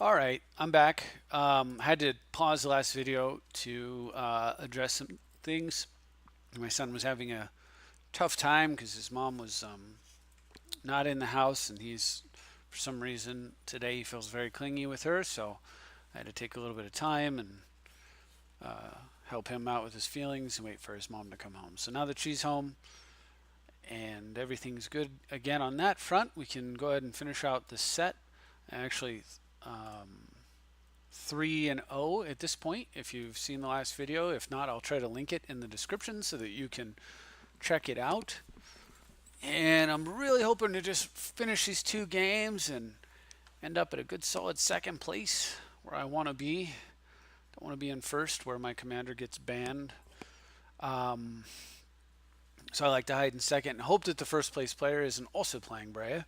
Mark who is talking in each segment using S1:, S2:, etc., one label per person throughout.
S1: All right, I'm back. Had to pause the last video to address some things. My son was having a tough time because his mom was not in the house, and for some reason, today he feels very clingy with her. So I had to take a little bit of time and help him out with his feelings and wait for his mom to come home. So now that she's home and everything's good again on that front, we can go ahead and finish out the set. Actually, um, 3-0 at this point if you've seen the last video. If not, I'll try to link it in the description so that you can check it out. And I'm really hoping to just finish these two games and end up at a good solid second place where I want to be. Don't want to be in first where my commander gets banned. Um, so I like to hide in second and hope that the first place player isn't also playing Breya.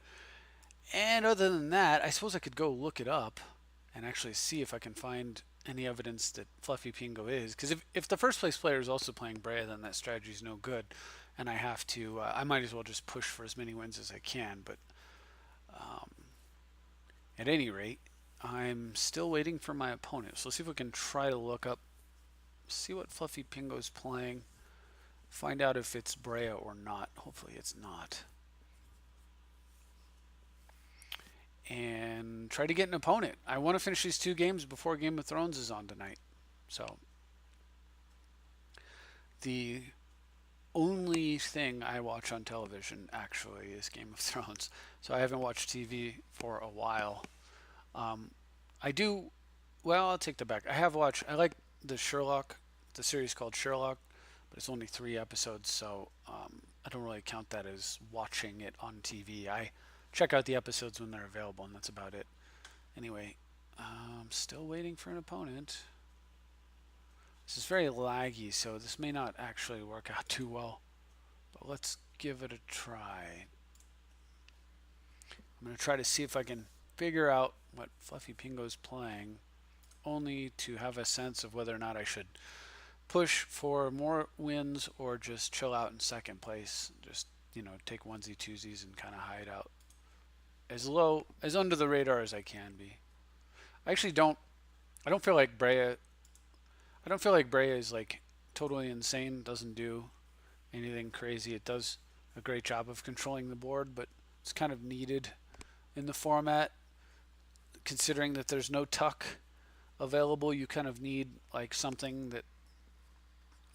S1: And other than that, I suppose I could go look it up and actually see if I can find any evidence that Fluffy Pingo is. Because if the first place player is also playing Breya, then that strategy is no good. And I have to, I might as well just push for as many wins as I can. But um, at any rate, I'm still waiting for my opponent. So let's see if we can try to look up, see what Fluffy Pingo's playing, find out if it's Breya or not. Hopefully it's not. And try to get an opponent. I want to finish these two games before Game of Thrones is on tonight. So the only thing I watch on television actually is Game of Thrones. So I haven't watched TV for a while. Um, I do. Well, I'll take that back. I have watched. I like the Sherlock, the series called Sherlock, but it's only 3 episodes, so I don't really count that as watching it on TV. I check out the episodes when they're available, and that's about it. Anyway, I'm still waiting for an opponent. This is very laggy, so this may not actually work out too well. But let's give it a try. I'm going to try to see if I can figure out what Fluffy Pingo's playing, only to have a sense of whether or not I should push for more wins or just chill out in second place. Just, take onesie twosies and kind of hide out as low, as under the radar as I can be. I actually don't, I don't feel like Breya, I don't feel like Breya is like totally insane, doesn't do anything crazy. It does a great job of controlling the board, but it's kind of needed in the format. Considering that there's no tuck available, you kind of need like something that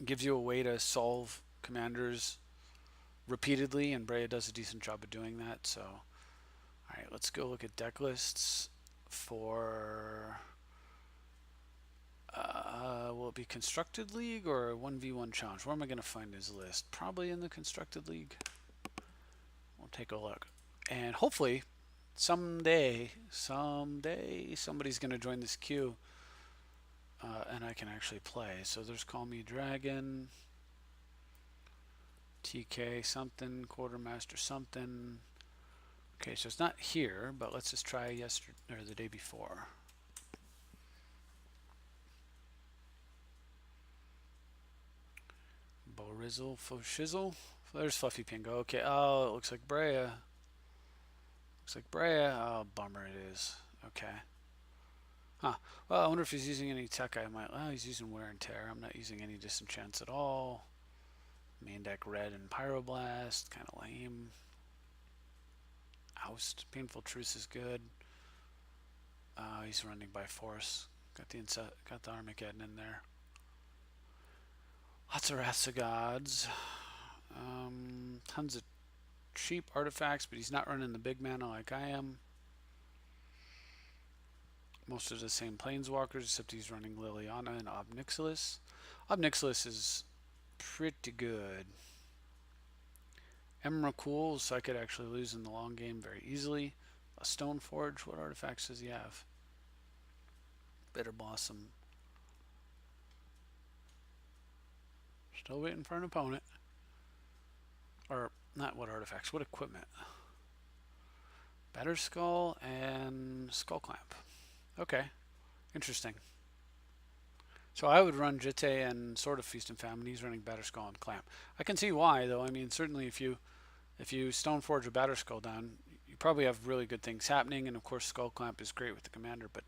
S1: gives you a way to solve commanders repeatedly, and Breya does a decent job of doing that. So, all right, let's go look at deck lists for. Will it be Constructed League or a 1v1 challenge? Where am I going to find his list? Probably in the Constructed League. We'll take a look. And hopefully, someday, somebody's going to join this queue and I can actually play. So there's Call Me Dragon, TK something, Quartermaster something. Okay, so it's not here, but let's just try yesterday or the day before. Borizzle, Foshizzle. There's Fluffy Pingo. Okay, oh, it looks like Breya. Looks like Breya. Oh, bummer it is. Okay. Huh. Well, I wonder if he's using any tech I might. Well, he's using Wear and Tear. I'm not using any Disenchants at all. Main deck Red and Pyroblast. Kind of lame. Oust. Painful Truce is good. He's running by Force. Got the Armageddon in there. Lots of Wraths of Gods. Tons of cheap artifacts, but he's not running the big mana like I am. Most of the same Planeswalkers, except he's running Liliana and Ob Nixilis. Ob Nixilis is pretty good. Emrakul, so I could actually lose in the long game very easily. A Stoneforge, what artifacts does he have? Bitter Blossom. Still waiting for an opponent. Or, not what artifacts, what equipment? Better Skull and Skull Clamp. Okay, interesting. So I would run Jitte and Sword of Feast and Famine. He's running Batterskull and Clamp. I can see why, though. I mean, certainly if you Stoneforge a Batterskull down, you probably have really good things happening. And of course, Skull Clamp is great with the commander. But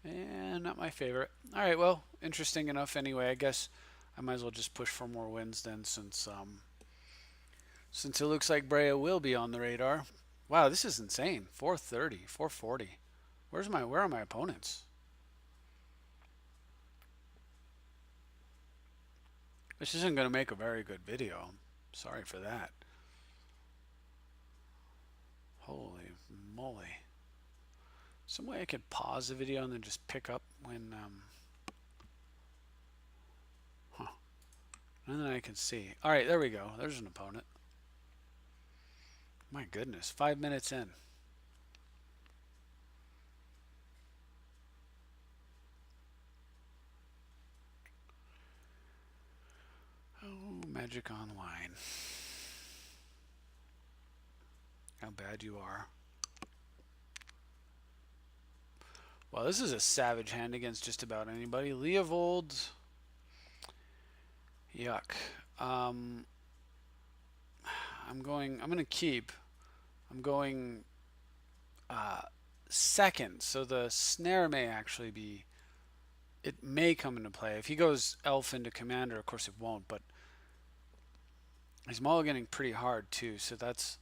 S1: And not my favorite. All right, well, interesting enough anyway. I guess I might as well just push for more wins then, since it looks like Breya will be on the radar. Wow, this is insane. 430, 440. Where are my opponents? This isn't going to make a very good video. Sorry for that. Holy moly. Some way I could pause the video and then just pick up when huh. And then I can see. All right, there we go. There's an opponent. My goodness, 5 minutes in. Oh, Magic Online. How bad you are. Well, this is a savage hand against just about anybody. Leovold. Yuck. Um, I'm gonna keep. I'm going second, so the snare may actually be. It may come into play. If he goes elf into commander, of course it won't, but he's mulliganing pretty hard too, so that's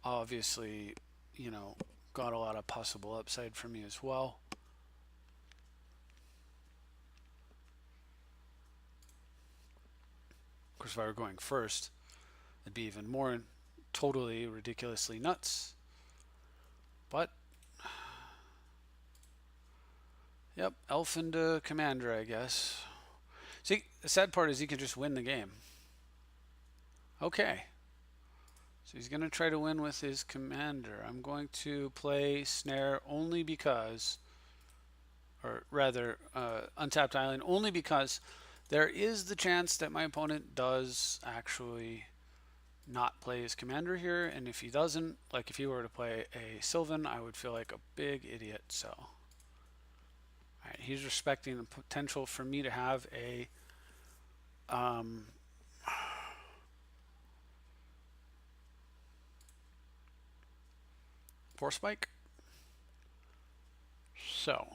S1: obviously, you know, got a lot of possible upside for me as well. Of course, if I were going first, it'd be even more totally ridiculously nuts. But, yep, elf into commander, I guess. See, the sad part is he could just win the game. Okay. So he's going to try to win with his commander. I'm going to play snare only because, or rather, untapped island only because there is the chance that my opponent does actually not play his commander here, and if he doesn't, like if he were to play a Sylvan, I would feel like a big idiot. So, all right, he's respecting the potential for me to have a force spike. So,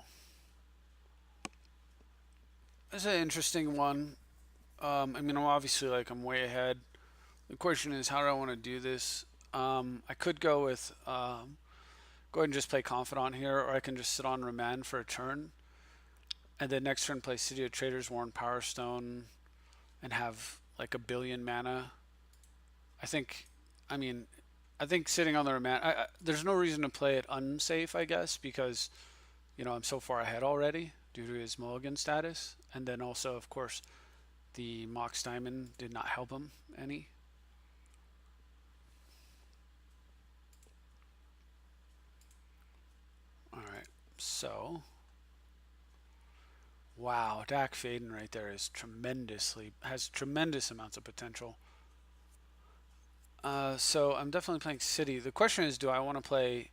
S1: this is an interesting one. I mean, obviously, like I'm way ahead. The question is, how do I want to do this? I could go with go ahead and just play Confidant here, or I can just sit on Remand for a turn, and then next turn play City of Traders, Worn Power Stone, and have like a billion mana. I think, I mean, I think sitting on the Remand, there's no reason to play it unsafe, I guess, because you know I'm so far ahead already due to his mulligan status, and then also, of course, the Mox Diamond did not help him any. All right, so wow, Dak Faden right there is has tremendous amounts of potential. So I'm definitely playing City. The question is, do I want to play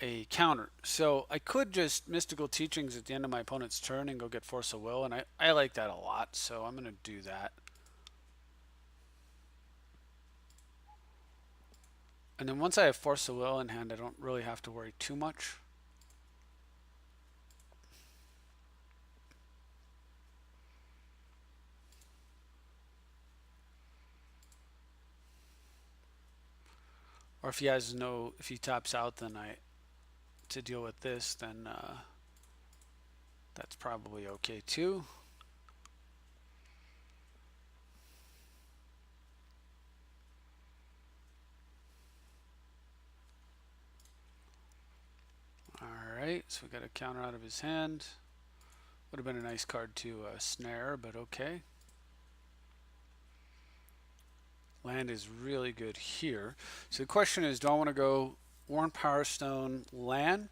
S1: a counter? So I could just Mystical Teachings at the end of my opponent's turn and go get Force of Will, and I like that a lot, so I'm going to do that. And then once I have Force of Will in hand, I don't really have to worry too much. Or if he taps out, then to deal with this, then that's probably okay too. Alright, so we got a counter out of his hand. Would have been a nice card to snare, but okay. Land is really good here. So the question is, do I want to go Worn Power Stone land?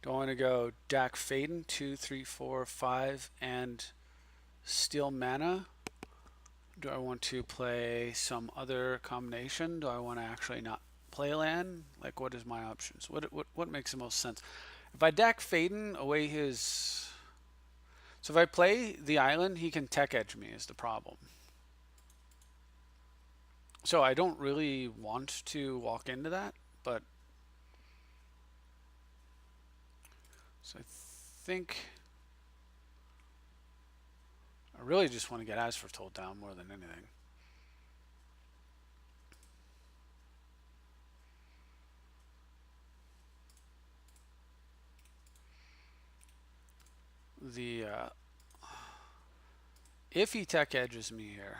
S1: Do I want to go Dak Faden 2, 3, 4, 5 and steal mana? Do I want to play some other combination? Do I want to actually not play land? Like, what is my options? What makes the most sense? If I Dak Faden away his... So if I play the island, he can tech edge me is the problem. So I don't really want to walk into that, but... So I think I really just want to get As for Told down more than anything. The if he tech edges me here,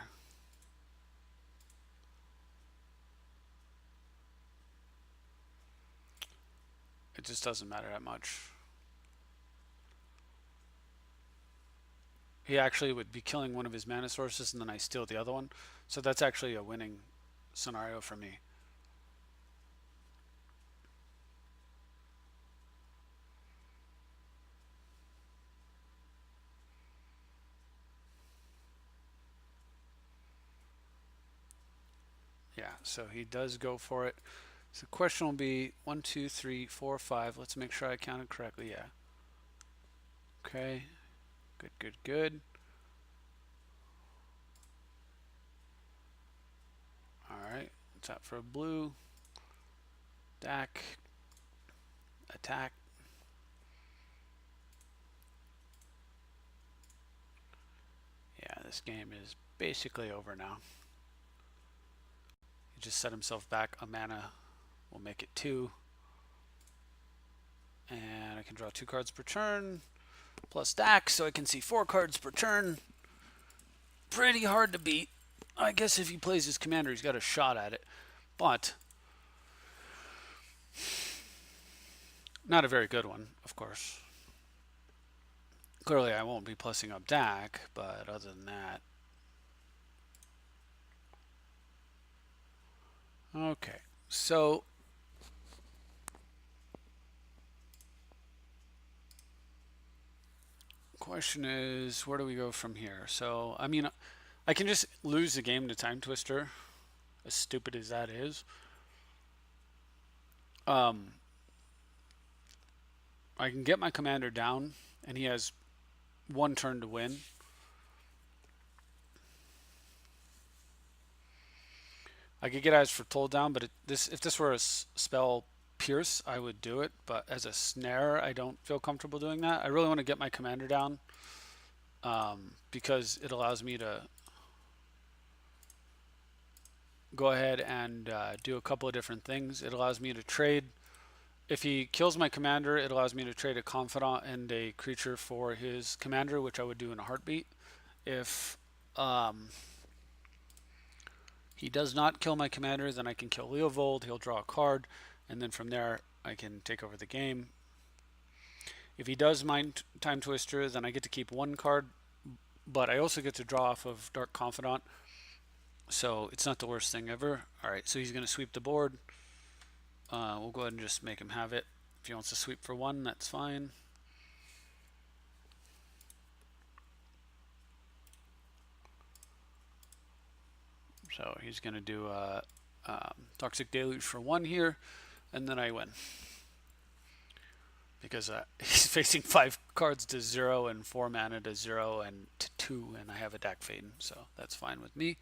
S1: it just doesn't matter that much. He actually would be killing one of his mana sources, and then I steal the other one. So that's actually a winning scenario for me. Yeah, so he does go for it. So the question will be 1, 2, 3, 4, 5. Let's make sure I counted correctly. Yeah. Okay. Good, good, good. Alright. Tap for a blue. Dack. Attack. Yeah, this game is basically over now. He just set himself back a mana. We'll make it 2. And I can draw 2 cards per turn. Plus Dack, so I can see 4 cards per turn. Pretty hard to beat. I guess if he plays his commander, he's got a shot at it. But not a very good one, of course. Clearly, I won't be plussing up Dack, but other than that. Okay, so question is, where do we go from here? So, I mean, I can just lose the game to Time Twister, as stupid as that is. I can get my commander down, and he has 1 turn to win. I could get As for Told down, but if this were a spell Pierce, I would do it. But as a snare, I don't feel comfortable doing that. I really want to get my commander down because it allows me to go ahead and do a couple of different things. It allows me to trade. If he kills my commander, it allows me to trade a confidant and a creature for his commander, which I would do in a heartbeat. If he does not kill my commander, then I can kill Leovold. He'll draw a card, and then from there I can take over the game. If he does Mind Time Twister, then I get to keep 1 card, but I also get to draw off of Dark Confidant. So it's not the worst thing ever. Alright, so he's going to sweep the board. We'll go ahead and just make him have it. If he wants to sweep for 1, that's fine. So he's going to do a Toxic Deluge for 1 here, and then I win. Because he's facing 5 cards to 0 and 4 mana to 0 and to 2, and I have a Dack Fade, so that's fine with me.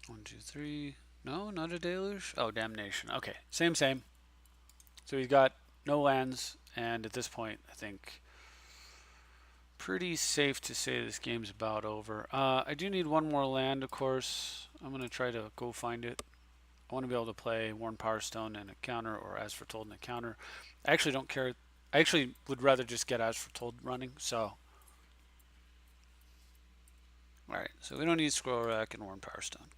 S1: One, two, three. No, not a Deluge. Oh, Damnation. Okay, same. So he's got no lands, and at this point, I think pretty safe to say this game's about over. I do need 1 more land, of course. I'm going to try to go find it. I want to be able to play Worn Powerstone and a counter, or As for Told and a counter. I actually don't care. I actually would rather just get As for Told running, so. Alright, so we don't need Scroll Rack and Worn Powerstone.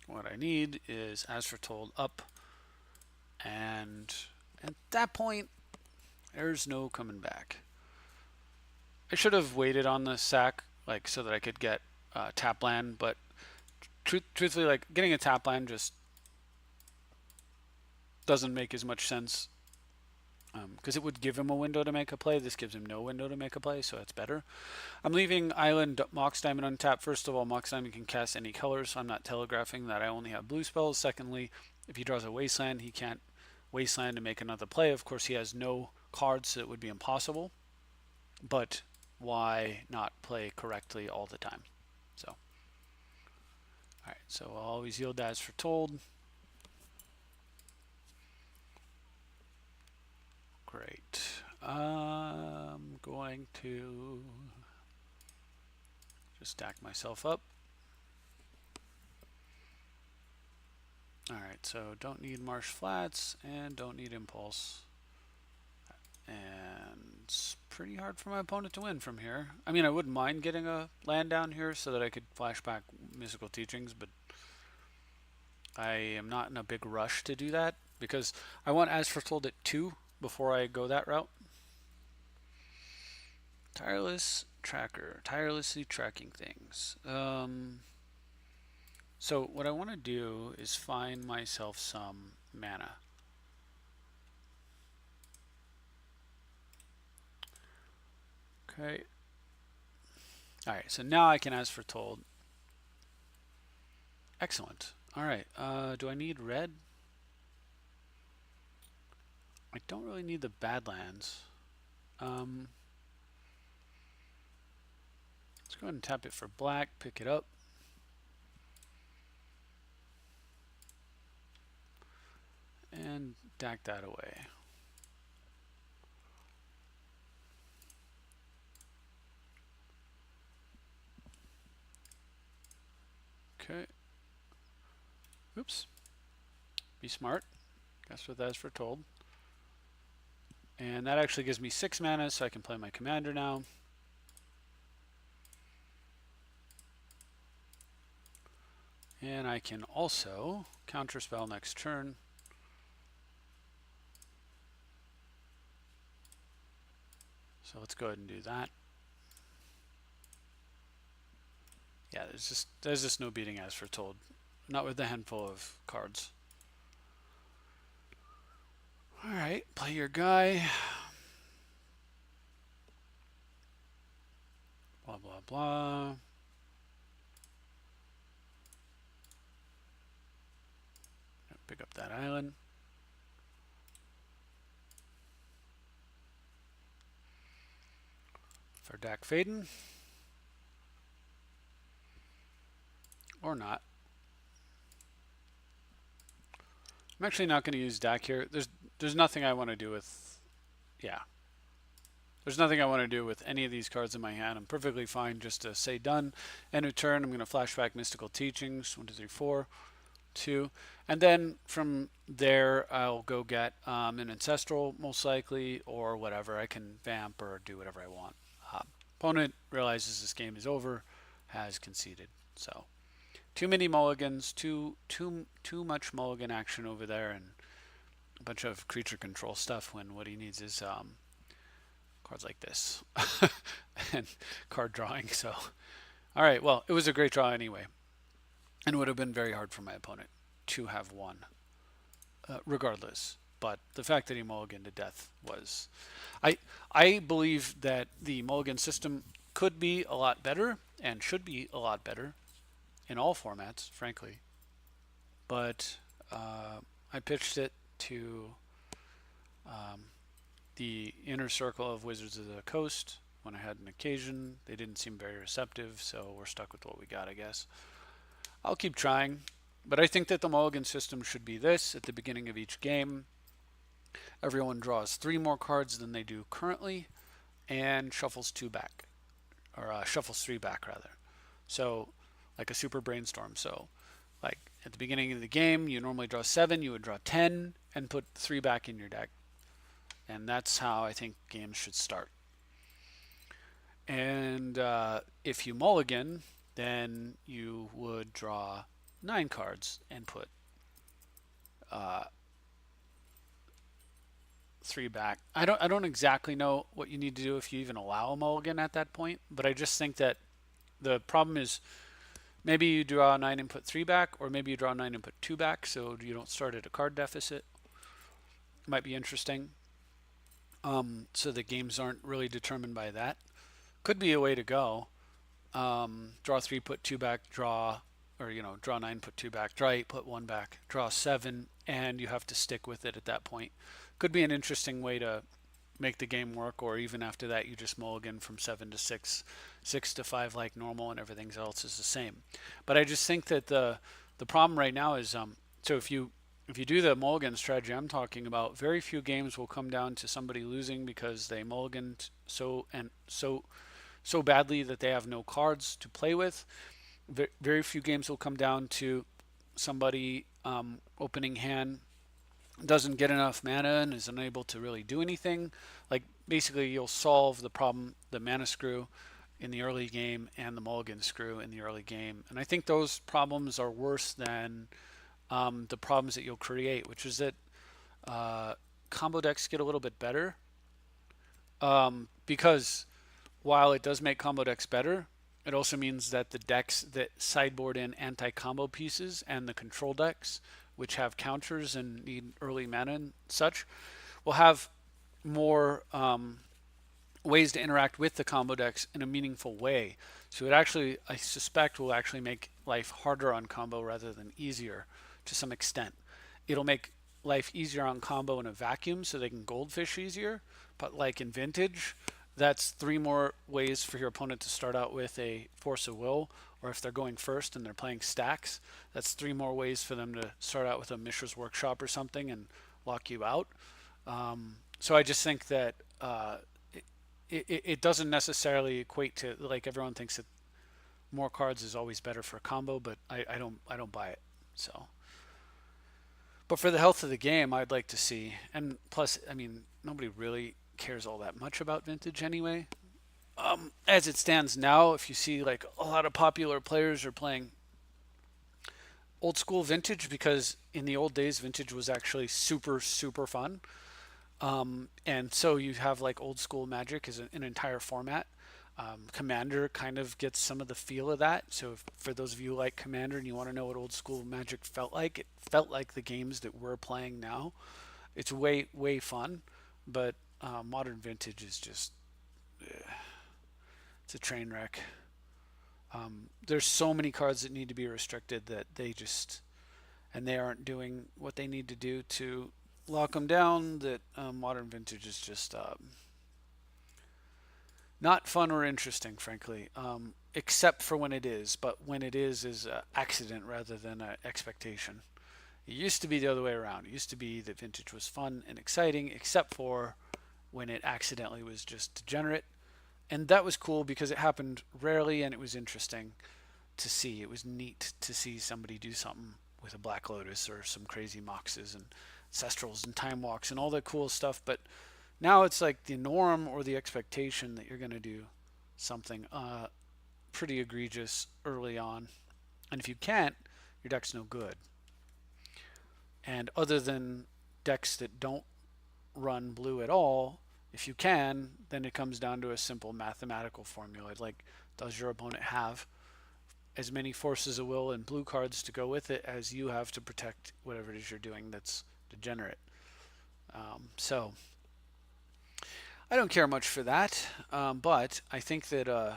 S1: What I need is As for Told up, and at that point, there's no coming back. I should have waited on the sack, like, so that I could get tap land, but truthfully, like, getting a tap land just doesn't make as much sense because it would give him a window to make a play. This gives him no window to make a play, so it's better. I'm leaving Island Mox Diamond untapped. First of all, Mox Diamond can cast any color, so I'm not telegraphing that I only have blue spells. Secondly, if he draws a Wasteland, he can't Wasteland to make another play. Of course, he has no cards, so it would be impossible. But why not play correctly all the time? So All right, so I'll always yield as for told. Great. I'm going to just stack myself up. All right, so don't need marsh flats and don't need impulse. And it's pretty hard for my opponent to win from here. I mean, I wouldn't mind getting a land down here so that I could flashback mystical teachings, but I am not in a big rush to do that because I want as foretold at 2 before I go that route. Tireless tracker, tirelessly tracking things. So what I want to do is find myself some mana. Okay. All right, so now I can as foretold. Excellent. All right, do I need red? I don't really need the Badlands. Let's go ahead and tap it for black, pick it up. And dack that away. Okay. Oops. Be smart. That's what that's for told. And that actually gives me 6 mana, so I can play my commander now. And I can also counterspell next turn. So let's go ahead and do that. Yeah, there's just no beating as foretold. Not with the handful of cards. Alright, play your guy. Blah blah blah. Pick up that island. For Dak Faden. Or not. I'm actually not going to use Dak here. There's nothing I want to do with... Yeah. There's nothing I want to do with any of these cards in my hand. I'm perfectly fine just to say done. End of turn, I'm going to flashback Mystical Teachings. 1, 2, 3, 4, 2. And then from there, I'll go get an Ancestral, most likely, or whatever. I can vamp or do whatever I want. Opponent realizes this game is over, has conceded. So, too many mulligans, too much mulligan action over there, and a bunch of creature control stuff when what he needs is cards like this and card drawing. So, all right, well, it was a great draw anyway, and it would have been very hard for my opponent to have won, regardless. But the fact that he mulliganed to death was, I believe that the mulligan system could be a lot better and should be a lot better in all formats, frankly. But I pitched it to the inner circle of Wizards of the Coast when I had an occasion. They didn't seem very receptive, so we're stuck with what we got, I guess. I'll keep trying, but I think that the mulligan system should be this: at the beginning of each game, everyone draws 3 more cards than they do currently and shuffles 2 back, or shuffles 3 back rather. So like a super brainstorm. So like at the beginning of the game, you normally draw 7, you would draw 10 and put 3 back in your deck. And that's how I think games should start. And if you mulligan, then you would draw 9 cards and put 3 back. I don't exactly know what you need to do if you even allow a mulligan at that point, but I just think that the problem is maybe you draw 9 and put 3 back, or maybe you draw 9 and put 2 back, so you don't start at a card deficit. Might be interesting. So the games aren't really determined by that. Could be a way to go. Draw 3, put 2 back, draw, or draw 9, put 2 back, draw 8, put 1 back, draw 7, and you have to stick with it at that point. Could be an interesting way to make the game work, or even after that you just mulligan from 7 to 6, 6 to 5 like normal, and everything else is the same. But I just think that the problem right now is so if you do the mulligan strategy I'm talking about, very few games will come down to somebody losing because they mulliganed so badly that they have no cards to play with. Very few games will come down to somebody opening hand doesn't get enough mana and is unable to really do anything. Like basically, you'll solve the problem, the mana screw in the early game and the mulligan screw in the early game. And I think those problems are worse than the problems that you'll create, which is that uh, combo decks get a little bit better because while it does make combo decks better, it also means that the decks that sideboard in anti-combo pieces and the control decks, which have counters and need early mana and such, will have more ways to interact with the combo decks in a meaningful way. So it actually, I suspect, will actually make life harder on combo rather than easier to some extent. It'll make life easier on combo in a vacuum so they can goldfish easier. But like in Vintage, that's three more ways for your opponent to start out with a Force of Will, or if they're going first and they're playing stacks, that's three more ways for them to start out with a Mishra's Workshop or something and lock you out. So I just think that it doesn't necessarily equate to, like, everyone thinks that more cards is always better for a combo, but I don't buy it. So, but for the health of the game, I'd like to see, and plus, I mean, nobody really cares all that much about Vintage anyway. As it stands now, if you see like a lot of popular players are playing old school Vintage, because in the old days Vintage was actually super fun. And so you have like old school Magic as an entire format. Commander kind of gets some of the feel of that. So for those of you who like Commander and you want to know what old school Magic felt like, it felt like the games that we're playing now. It's way fun, but modern Vintage is just it's a train wreck. There's so many cards that need to be restricted that they aren't doing what they need to do to lock them down. That modern Vintage is just not fun or interesting, frankly. Except for when it is, but when it is accident rather than an expectation. It used to be the other way around. It used to be that Vintage was fun and exciting, except for when it accidentally was just degenerate. And that was cool because it happened rarely and it was interesting to see. It was neat to see somebody do something with a Black Lotus or some crazy Moxes and Ancestrals and Time Walks and all that cool stuff. But now it's like the norm or the expectation that you're going to do something pretty egregious early on. And if you can't, your deck's no good. And other than decks that don't run blue at all, if you can, then it comes down to a simple mathematical formula. Like, does your opponent have as many forces of will and blue cards to go with it as you have to protect whatever it is you're doing that's degenerate? So I don't care much for that, but I think that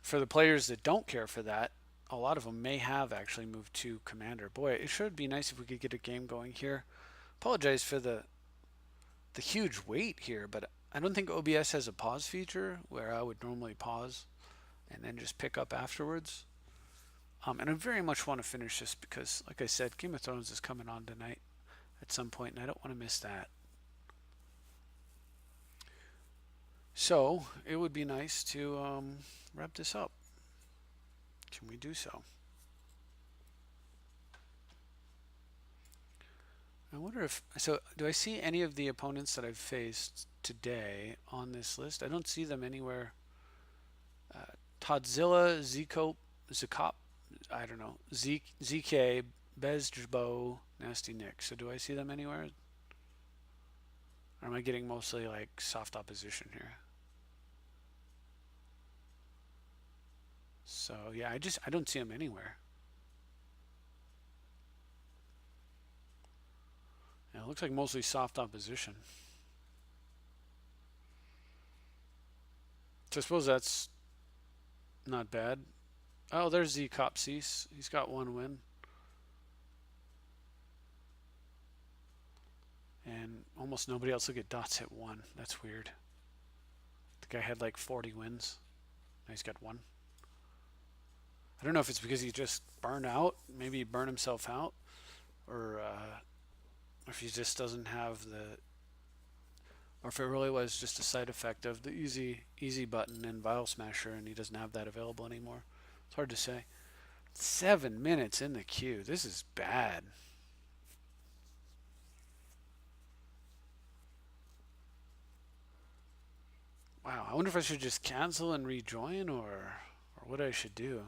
S1: for the players that don't care for that, a lot of them may have actually moved to Commander. Boy, it should be nice if we could get a game going here. Apologize for the huge wait here, but I don't think OBS has a pause feature where I would normally pause and then just pick up afterwards. And I very much want to finish this because, like I said, Game of Thrones is coming on tonight at some point, and I don't want to miss that. So it would be nice to wrap this up. Can we do so? I wonder if so. Do I see any of the opponents that I've faced today on this list? I don't see them anywhere. Todzilla, Zcop, I don't know, ZK, Bezbo, Nasty Nick. So do I see them anywhere? Or am I getting mostly like soft opposition here? So yeah, I don't see them anywhere. Yeah, it looks like mostly soft opposition. So I suppose that's not bad. Oh, there's Zcopsis. He's got one win. And almost nobody else. Look at Dots hit one. That's weird. The guy had like 40 wins. Now he's got one. I don't know if it's because he just burned out. Maybe he burned himself out. Or if he just doesn't have the, or if it really was just a side effect of the easy button in Vial Smasher and he doesn't have that available anymore. It's hard to say. 7 minutes in the queue. This is bad. Wow, I wonder if I should just cancel and rejoin or what I should do.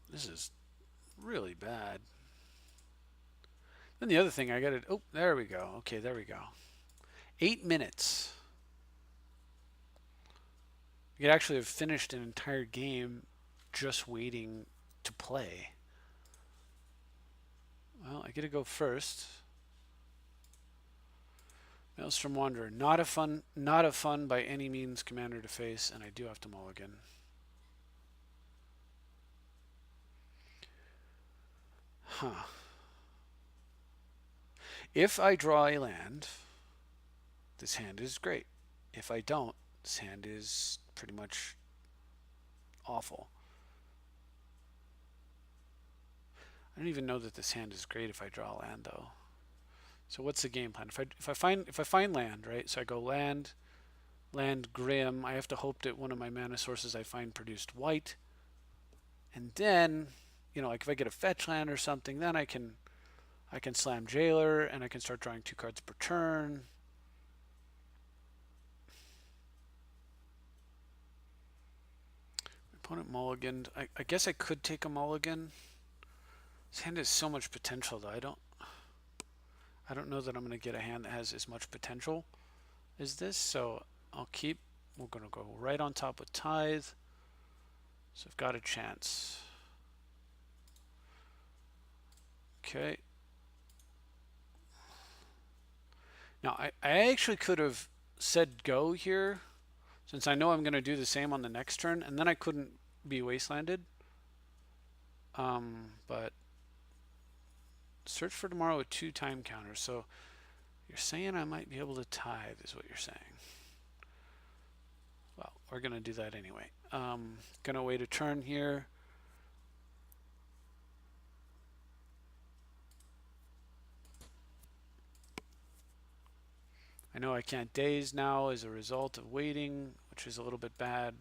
S1: This is really bad. Then the other thing I got to, oh, there we go. Okay, there we go. 8 minutes. You could actually have finished an entire game just waiting to play. Well, I get to go first. Maelstrom Wanderer, not a fun by any means commander to face, and I do have to mulligan. Huh. If I draw a land, this hand is great. If I don't, this hand is pretty much awful. I don't even know that this hand is great if I draw land though. So what's the game plan? If I find land, right? So I go land, Grim. I have to hope that one of my mana sources I find produced white. And then, like if I get a fetch land or something, then I can slam Jailer and I can start drawing 2 cards per turn. Opponent mulliganed. I guess I could take a mulligan. This hand has so much potential though. I don't know that I'm going to get a hand that has as much potential as this, so I'll keep. We're going to go right on top with Tithe. So I've got a chance. Okay. Now, I actually could have said go here, since I know I'm going to do the same on the next turn, and then I couldn't be wastelanded. But search for tomorrow with 2 time counters. So you're saying I might be able to tithe is what you're saying. Well, we're going to do that anyway. Going to wait a turn here. I know I can't daze now as a result of waiting, which is a little bit bad.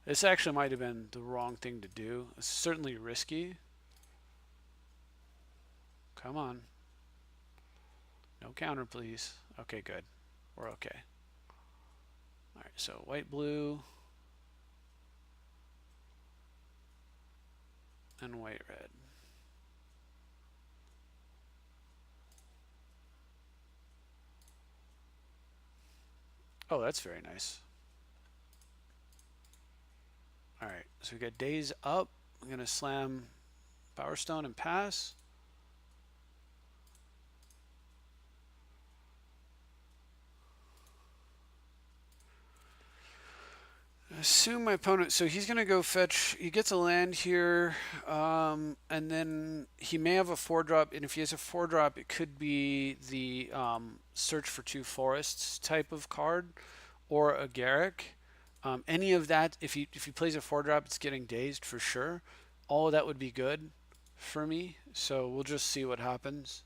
S1: This actually might have been the wrong thing to do. It's certainly risky. Come on. No counter, please. Okay, good. We're okay. All right, so white, blue, and white, red. Oh, that's very nice. All right, so we got days up. I'm going to slam Power Stone and pass. Assume my opponent, so he's going to go fetch, he gets a land here, and then he may have a 4-drop, and if he has a 4-drop, it could be the search for 2 forests type of card, or a Garrick. Any of that, if he plays a 4-drop, it's getting dazed for sure. All of that would be good for me, so we'll just see what happens.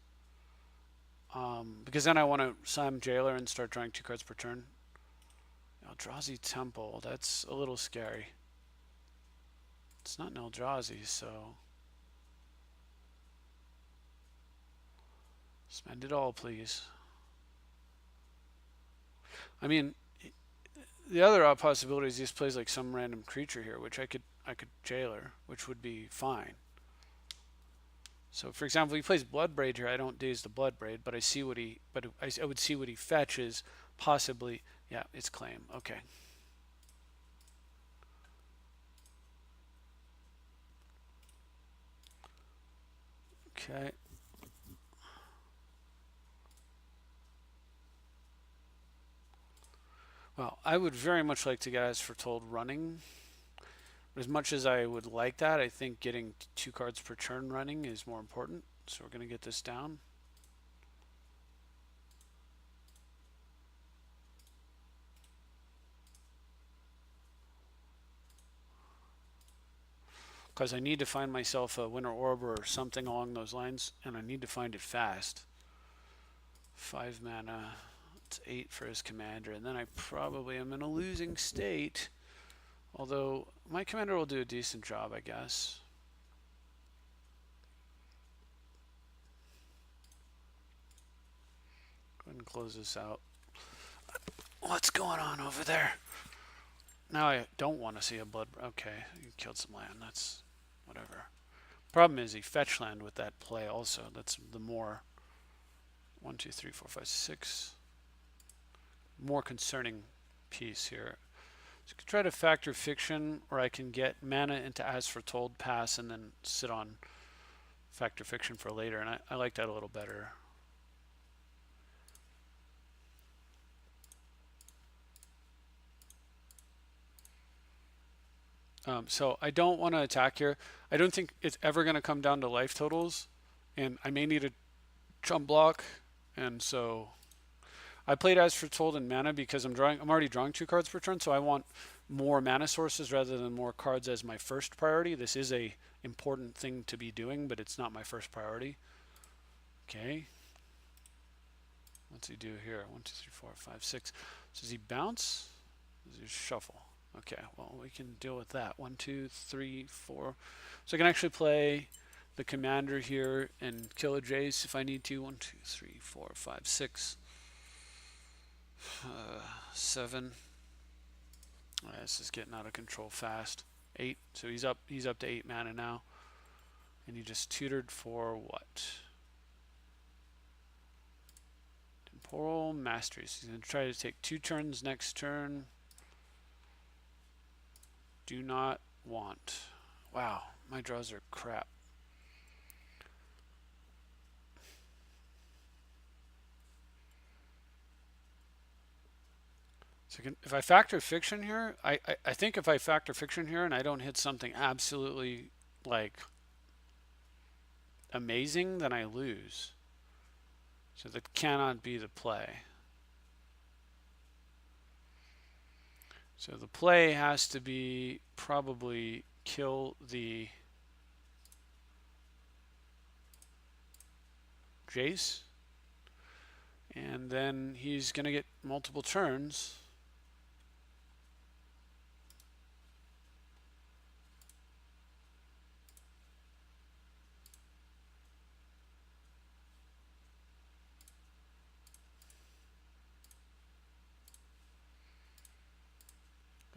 S1: Because then I want to slam Jailer and start drawing 2 cards per turn. Eldrazi Temple, that's a little scary. It's not an Eldrazi, so spend it all, please. I mean, the other possibility is he just plays like some random creature here, which I could Jailer, which would be fine. So, for example, if he plays Bloodbraid here, I don't daze the Bloodbraid, but I would see what he fetches, possibly. Yeah, it's claim. Okay. Okay. Well, I would very much like to get as foretold running. As much as I would like that, I think getting 2 cards per turn running is more important. So we're going to get this down. Because I need to find myself a Winter Orb or something along those lines, and I need to find it fast. 5 mana. It's 8 for his commander, and then I probably am in a losing state. Although my commander will do a decent job, I guess. Go ahead and close this out. What's going on over there? Now I don't want to see a blood. Okay, you killed some land. That's whatever. Problem is he fetch land with that play also. That's the more 1, 2, 3, 4, 5, 6 more concerning piece here. So I could try to factor fiction, or I can get mana into As Foretold, pass, and then sit on factor fiction for later, and I like that a little better. So I don't want to attack here. I don't think it's ever going to come down to life totals, and I may need a chump block, and so I played As Foretold in mana because I'm already drawing 2 cards per turn, so I want more mana sources rather than more cards as my first priority. This is a important thing to be doing, but it's not my first priority. Okay. What's he do here? 1, 2, 3, 4, 5, 6. So does he bounce? Does he shuffle? Okay, well, we can deal with that. 1, 2, 3, 4. So I can actually play the commander here and kill a Jace if I need to. 1, 2, 3, 4, 5, 6, 7. This is getting out of control fast. 8. So he's up to 8 mana now. And he just tutored for what? Temporal Masteries. He's going to try to take 2 turns next turn. Do not want. Wow, my draws are crap. So if I factor fiction here, I think if I factor fiction here and I don't hit something absolutely like amazing, then I lose. So that cannot be the play. So the play has to be probably kill the Jace, and then he's going to get multiple turns.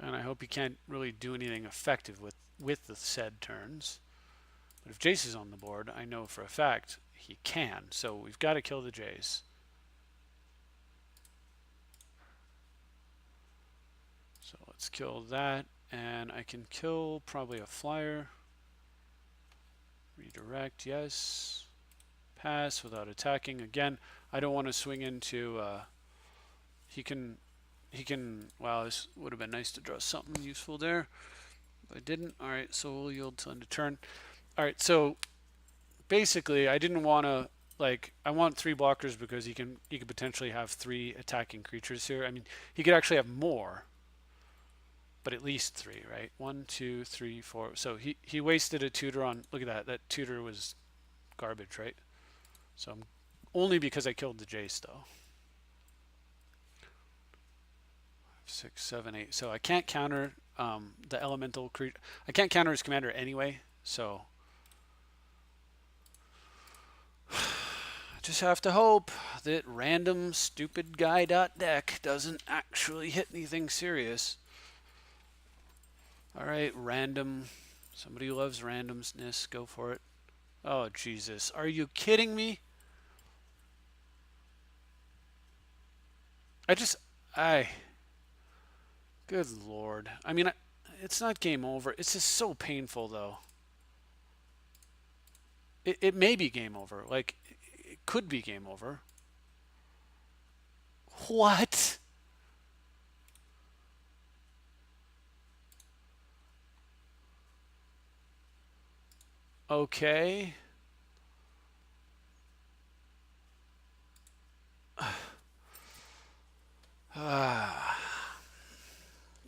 S1: And I hope he can't really do anything effective with the said turns. But if Jace is on the board, I know for a fact he can. So we've got to kill the Jace. So let's kill that. And I can kill probably a flyer. Redirect, yes. Pass without attacking. Again, I don't want to swing into... He can... Wow, this would have been nice to draw something useful there. But I didn't. Alright, so we'll yield to end of turn. Alright, so basically I didn't want to... I want 3 blockers because he could potentially have 3 attacking creatures here. I mean, he could actually have more. But at least 3, right? 1, 2, 3, 4. So he wasted a tutor on... Look at that. That tutor was garbage, right? So only because I killed the Jace, though. 6, 7, 8. So I can't counter the elemental creature. I can't counter his commander anyway, so I just have to hope that random stupid guy.deck doesn't actually hit anything serious. Alright, random. Somebody who loves randomness, go for it. Oh, Jesus. Are you kidding me? Good Lord. I mean, it's not game over. It's just so painful, though. It may be game over. Like, it could be game over. What? Okay.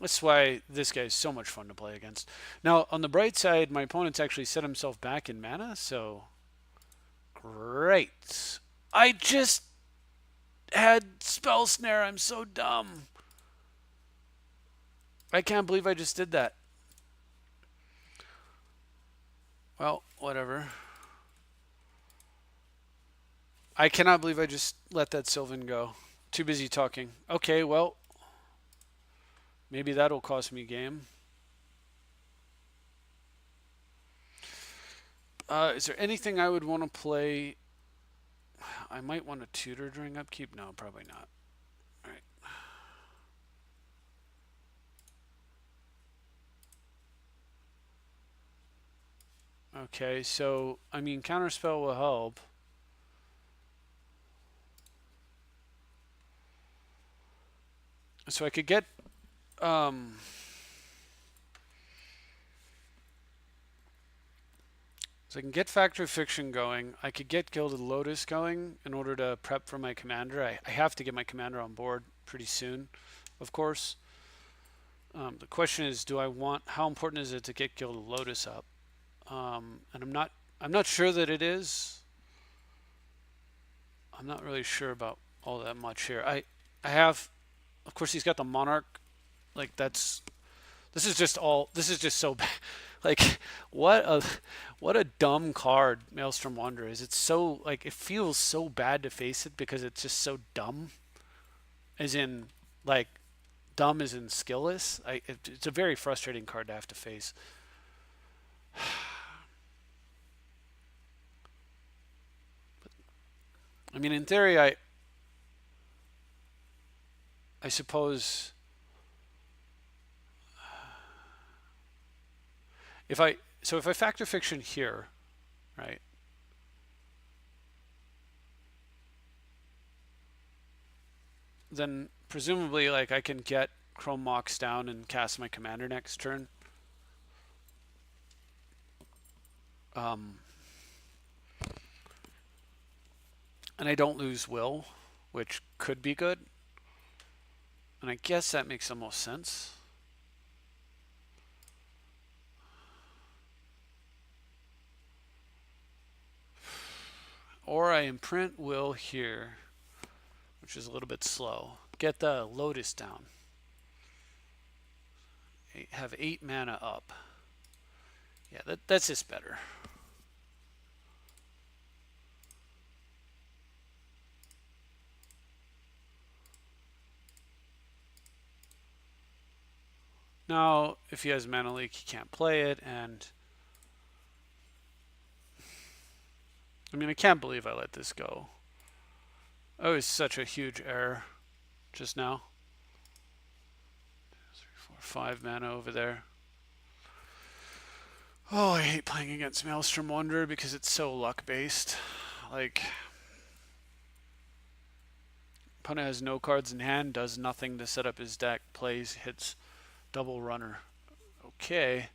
S1: That's why this guy is so much fun to play against. Now, on the bright side, my opponent's actually set himself back in mana, so great. I just had Spell Snare. I'm so dumb. I can't believe I just did that. Well, whatever. I cannot believe I just let that Sylvan go. Too busy talking. Okay, well, maybe that'll cost me game. Is there anything I would want to play? I might want to tutor during upkeep. No, probably not. All right. Okay, so I mean, counterspell will help. So I could get um, so I can get Factory Fiction going. I could get Gilded Lotus going in order to prep for my commander. I have to get my commander on board pretty soon, of course. The question is, do I want? How important is it to get Gilded Lotus up? And I'm not sure that it is. I'm not really sure about all that much here. I have, of course, he's got the Monarch. Like that's this is just all. This is just so bad. Like what a dumb card Maelstrom Wanderer is. It's so like it feels so bad to face it because it's just so dumb. As in like dumb as in skillless. It's a very frustrating card to have to face. I mean, in theory, I suppose if I if I factor fiction here, right? Then presumably like I can get Chrome Mox down and cast my commander next turn. Um, and I don't lose will, which could be good. And I guess that makes the most sense. Or I imprint will here, which is a little bit slow. Get the Lotus down. Have 8 mana up. Yeah, that's just better. Now, if he has mana leak, he can't play it, and I mean, I can't believe I let this go. Oh, it's such a huge error just now. 3, 4, 5 mana over there. Oh, I hate playing against Maelstrom Wanderer because it's so luck-based. Like, opponent has no cards in hand, does nothing to set up his deck, plays, hits double runner. Okay.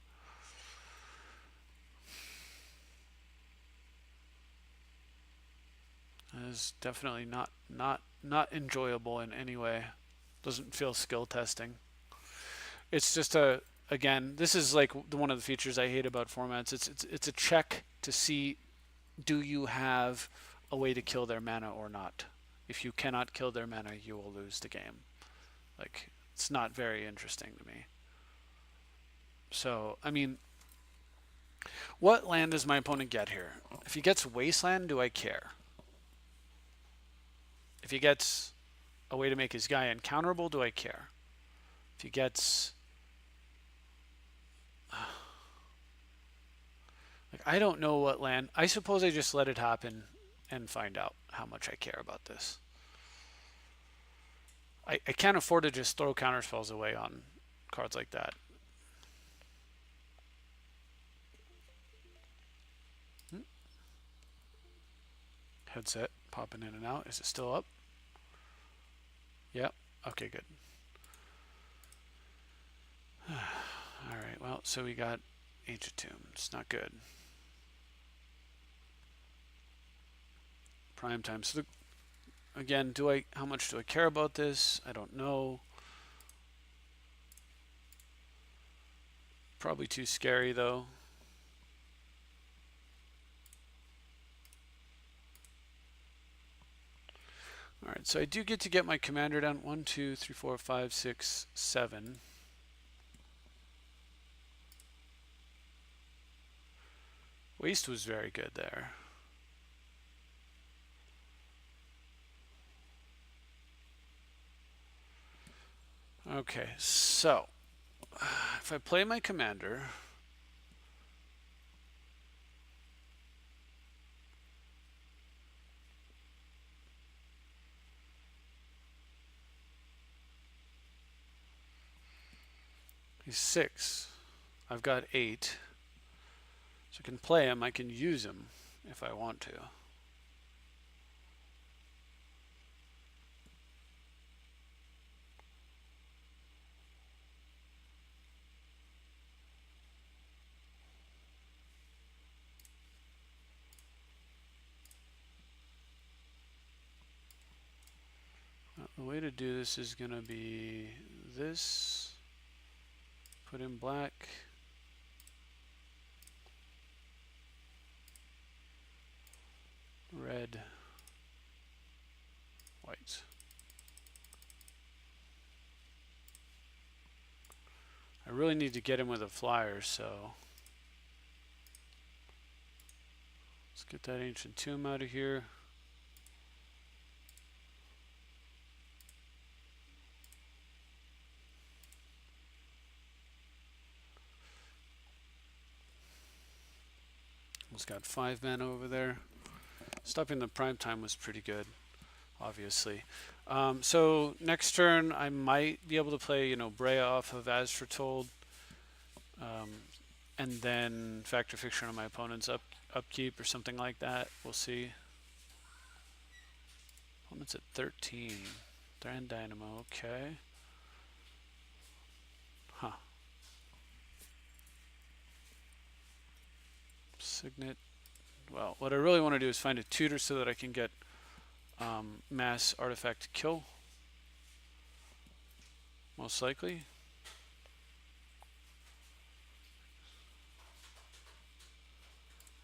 S1: That is definitely not enjoyable in any way. Doesn't feel skill testing. It's just again, this is like one of the features I hate about formats. It's a check to see, do you have a way to kill their mana or not? If you cannot kill their mana, you will lose the game. Like, it's not very interesting to me. So, I mean, what land does my opponent get here? If he gets Wasteland, do I care? If he gets a way to make his guy uncounterable, do I care? If he gets... Like, I don't know what land... I suppose I just let it happen and find out how much I care about this. I can't afford to just throw counterspells away on cards like that. Headset popping in and out. Is it still up? Yep. Okay, good. Alright, well, so we got Age of Tombs. Not good. prime time. So again, how much do I care about this? I don't know. Probably too scary though. All right, so I do get my commander down. 1, 2, 3, 4, 5, 6, 7. Waste was very good there. Okay, so if I play my commander, he's 6. I've got 8. So I can play him. I can use him if I want to. The way to do this is going to be this. Put in black. Red. White. I really need to get him with a flyer, so let's get that ancient tomb out of here. He's got 5 men over there. Stopping the prime time was pretty good, obviously. So next turn, I might be able to play, Breya off of As Foretold, and then Factor Fiction on my opponent's upkeep or something like that. We'll see. Opponent's at 13. Thran Dynamo, okay. Huh. Signet. Well, what I really want to do is find a tutor so that I can get mass artifact kill. Most likely.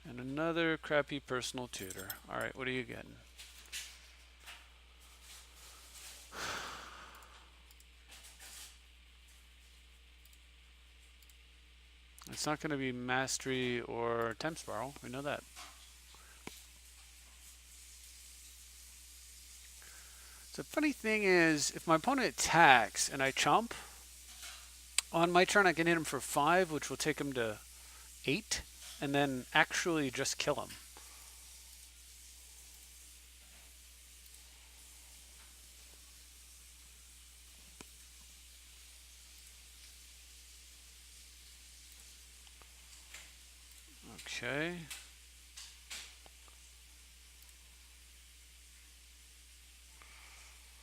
S1: And another crappy personal tutor. Alright, what are you getting? It's not going to be Mastery or Time Spiral. We know that. The funny thing is, if my opponent attacks and I chump, on my turn I can hit him for 5, which will take him to 8, and then actually just kill him. Okay.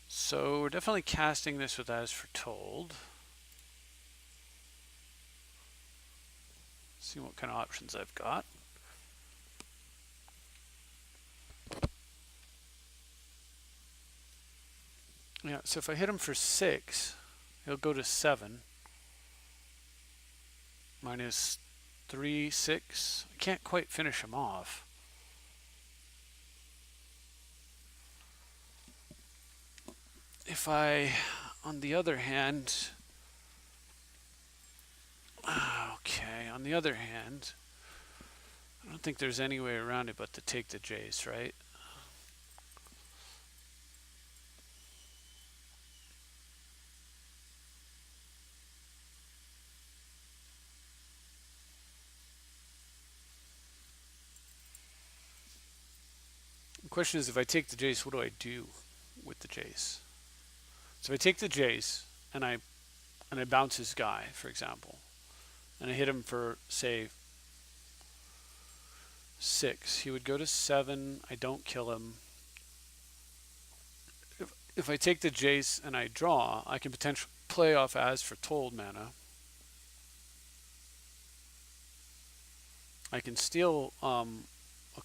S1: So we're definitely casting this with As Foretold. See what kind of options I've got. Yeah, so if I hit him for 6, he'll go to 7. Minus 3, 6. I can't quite finish him off. If I, on the other hand, okay, on the other hand, I don't think there's any way around it but to take the Jace, right? The question is, if I take the Jace, what do I do with the Jace? So if I take the Jace and I bounce his guy, for example, and I hit him for, say, 6, he would go to 7. I don't kill him. If I take the Jace and I draw, I can potentially play off As Foretold mana. I can steal a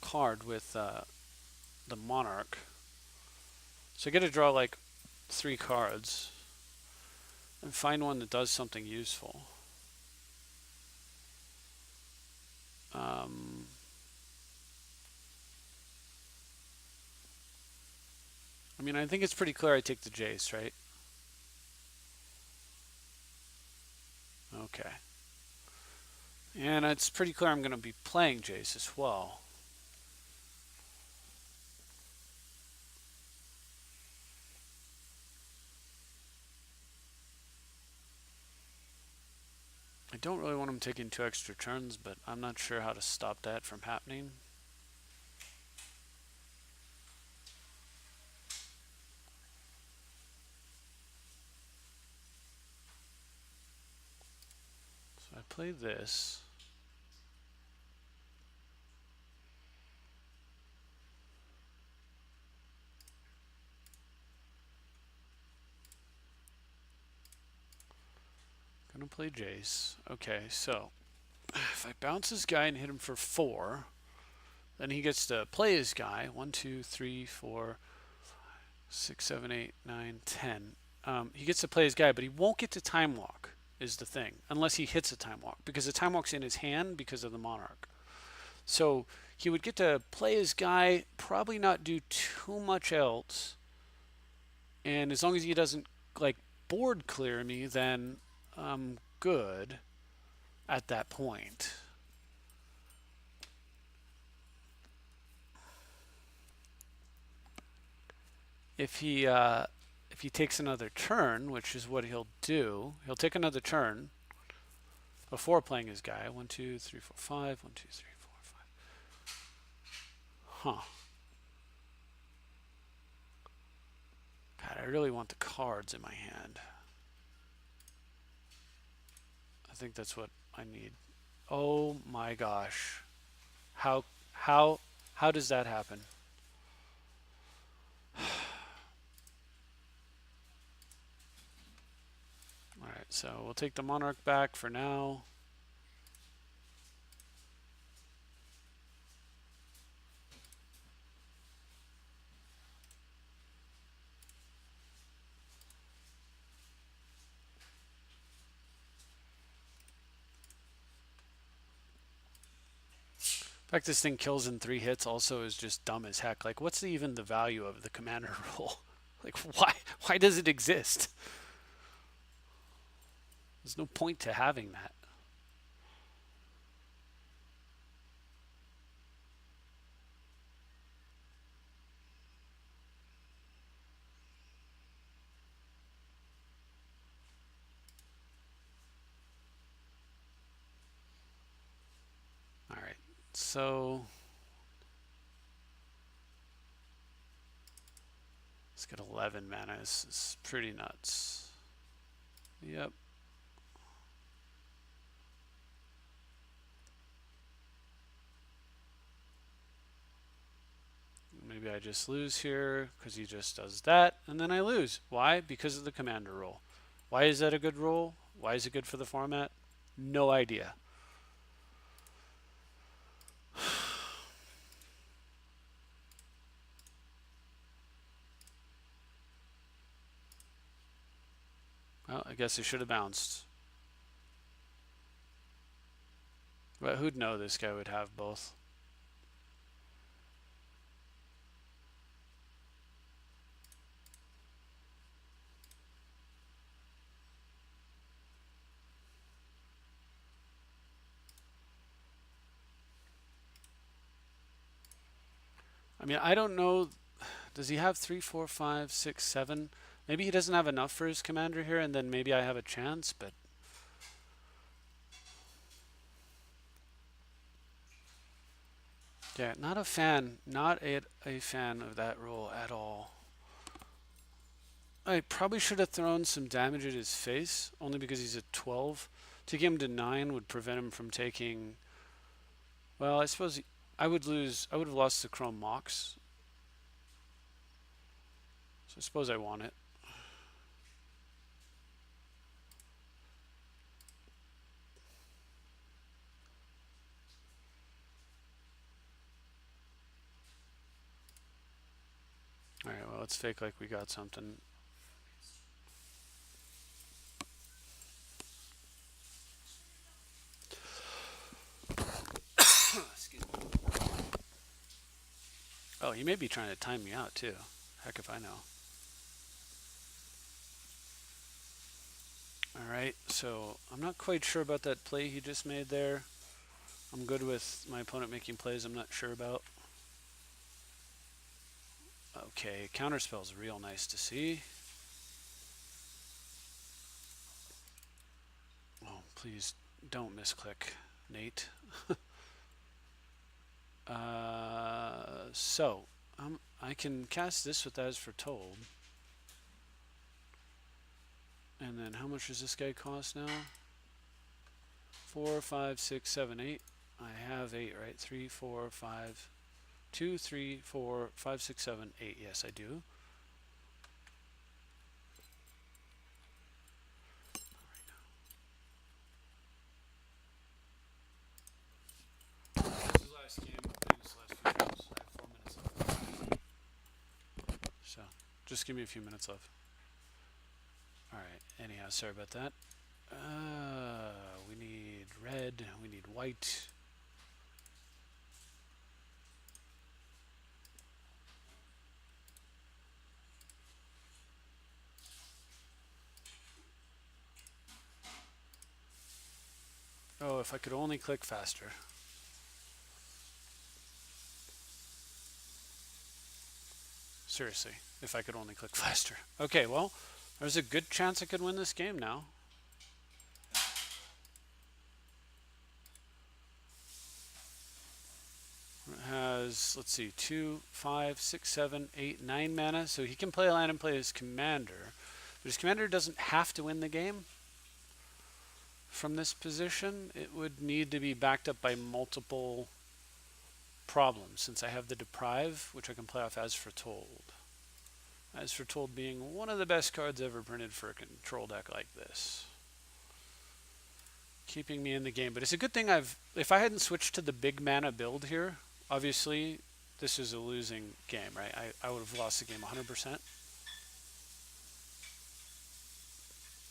S1: card with the monarch. So I get to draw like 3 cards and find one that does something useful. Um, I mean, I think it's pretty clear I take the Jace, right? Okay. And it's pretty clear I'm going to be playing Jace as well. I don't really want him taking 2 extra turns, but I'm not sure how to stop that from happening. So I play this. Gonna play Jace. Okay, so if I bounce this guy and hit him for 4, then he gets to play his guy. 1, 2, 3, 4, 6, 7, 8, 9, 10. He gets to play his guy, but he won't get to time walk, is the thing, unless he hits a time walk, because the time walk's in his hand because of the monarch. So he would get to play his guy, probably not do too much else, and as long as he doesn't like board clear me, then I'm good at that point. If he takes another turn, which is what he'll do, he'll take another turn before playing his guy. 1, 2, 3, 4, 5. 1, 2, 3, 4, 5. Huh. God, I really want the cards in my hand. I think that's what I need. Oh my gosh. How how how does that happen? Alright, so we'll take the monarch back for now. The fact this thing kills in 3 hits also is just dumb as heck. Like, what's even the value of the commander rule? Like, why does it exist? There's no point to having that. Alright, so let's get 11 mana. This is pretty nuts. Yep. Maybe I just lose here because he just does that, and then I lose. Why? Because of the commander rule. Why is that a good rule? Why is it good for the format? No idea. Well, I guess I should have bounced. But who'd know this guy would have both? I mean, I don't know. Does he have 3, 4, 5, 6, 7? Maybe he doesn't have enough for his commander here, and then maybe I have a chance, but yeah, not a fan. Not a fan of that rule at all. I probably should have thrown some damage at his face, only because he's at 12. Taking him to 9 would prevent him from taking... Well, I suppose I would lose... I would have lost the Chrome Mox. So I suppose I want it. let's fake like we got something. Excuse me. Oh, he may be trying to time me out too. Heck if I know. Alright, so I'm not quite sure about that play he just made there. I'm good with my opponent making plays I'm not sure about. Okay, counterspell's real nice to see. Oh, please don't misclick, Nate. So, I can cast this with As Foretold. And then how much does this guy cost now? 4, 5, 6, 7, 8. I have 8, right? 3, 4, 5, 2, 3, 4, 5, 6, 7, 8. Yes, I do. This is the last game. This last few games. I have 4 minutes left. So, just give me a few minutes left. Alright, anyhow, sorry about that. We need red, we need white. Oh, if I could only click faster. Seriously, if I could only click faster. Okay, well, there's a good chance I could win this game now. It has, let's see, 2, 5, 6, 7, 8, 9 mana, so he can play land and play his commander. But his commander doesn't have to win the game from this position. It would need to be backed up by multiple problems, since I have the Deprive, which I can play off As Foretold. As Foretold being one of the best cards ever printed for a control deck like this. Keeping me in the game. But it's a good thing if I hadn't switched to the big mana build here, obviously this is a losing game, right? I would have lost the game 100%.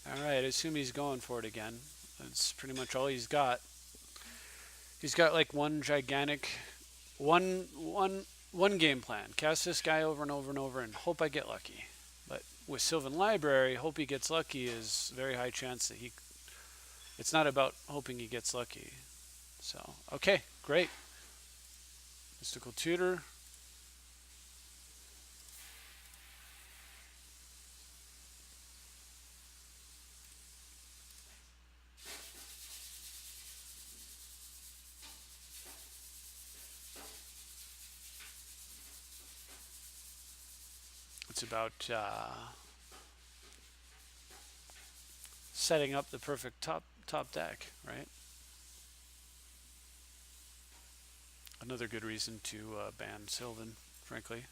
S1: Alright, I assume he's going for it again. That's pretty much all he's got. He's got like one gigantic, one game plan. Cast this guy over and over and over and hope I get lucky. But with Sylvan Library, hope he gets lucky is very high chance that it's not about hoping he gets lucky. So, okay, great. Mystical Tutor. It's about setting up the perfect top deck, right? Another good reason to ban Sylvan, frankly.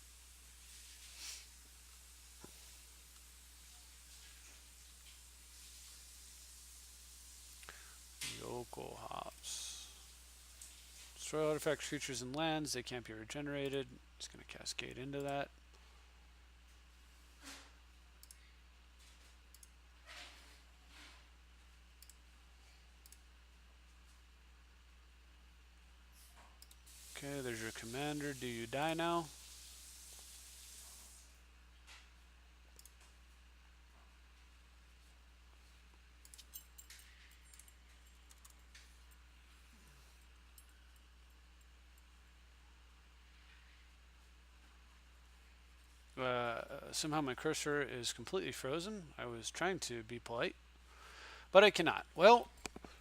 S1: Yokel Hops. Destroy artifacts, creatures, and lands. They can't be regenerated. It's going to cascade into that. Okay, there's your commander. Do you die now? Somehow my cursor is completely frozen. I was trying to be polite, but I cannot. Well,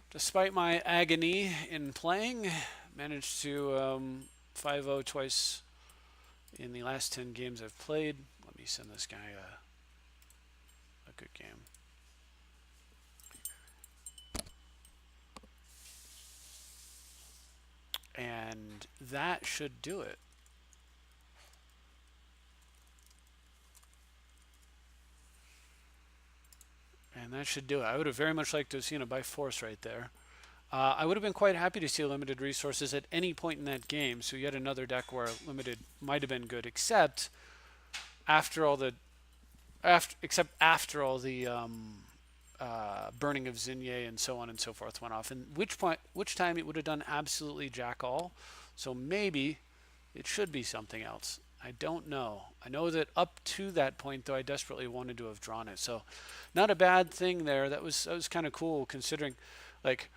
S1: despite my agony in playing, managed to 5-0 twice in the last 10 games I've played. Let me send this guy a good game. And that should do it. And that should do it. I would have very much liked to have seen a by force right there. I would have been quite happy to see limited resources at any point in that game. So yet another deck where limited might have been good, except after all the after except after all the burning of Zinye and so on and so forth went off. And which time it would have done absolutely jack all. So maybe it should be something else. I don't know. I know that up to that point, though, I desperately wanted to have drawn it. So, not a bad thing there. That was kind of cool considering, like,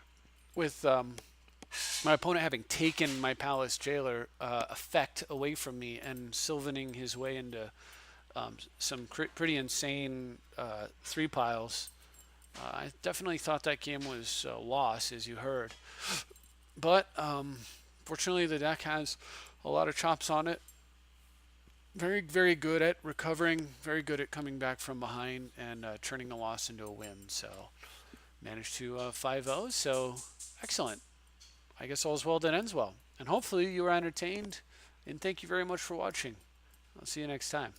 S1: with my opponent having taken my Palace Jailer effect away from me and Sylvaning his way into some pretty insane three piles. I definitely thought that game was a loss, as you heard. But fortunately, the deck has a lot of chops on it. Very, very good at recovering, very good at coming back from behind and turning a loss into a win. So managed to 5-0. So excellent. I guess all's well that ends well. And hopefully you were entertained. And thank you very much for watching. I'll see you next time.